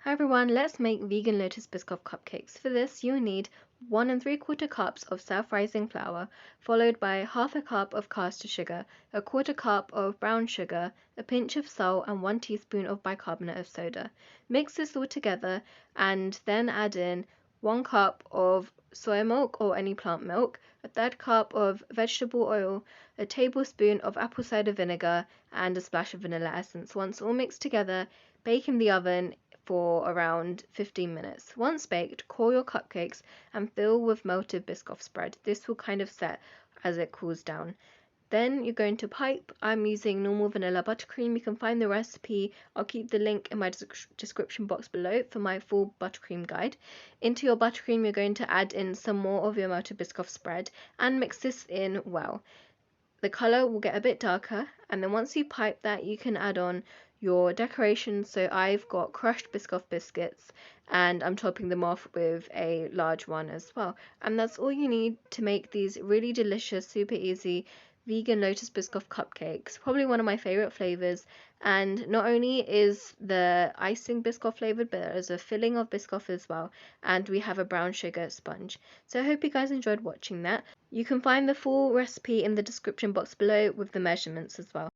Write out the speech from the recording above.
Hi everyone, let's make vegan Lotus Biscoff cupcakes. For this, you'll need 1 3/4 cups of self-rising flour, followed by half a cup of caster sugar, a 1/4 cup of brown sugar, a pinch of salt, and 1 teaspoon of bicarbonate of soda. Mix this all together and then add in 1 cup of soy milk or any plant milk, a 1/3 cup of vegetable oil, a tablespoon of apple cider vinegar, and a splash of vanilla essence. Once all mixed together, bake in the oven for around 15 minutes. Once baked, cool your cupcakes and fill with melted Biscoff spread. This will kind of set as it cools down. Then you're going to pipe. I'm using normal vanilla buttercream. You can find the recipe. I'll keep the link in my description box below for my full buttercream guide. Into your buttercream, you're going to add in some more of your melted Biscoff spread and mix this in well. The color will get a bit darker, and then once you pipe that, you can add on your decorations. So I've got crushed Biscoff biscuits and I'm topping them off with a large one as well. And that's all you need to make these really delicious, super easy vegan Lotus Biscoff cupcakes. Probably one of my favorite flavors. And not only is the icing Biscoff flavored, but there's a filling of Biscoff as well. And we have a brown sugar sponge. So I hope you guys enjoyed watching that. You can find the full recipe in the description box below with the measurements as well.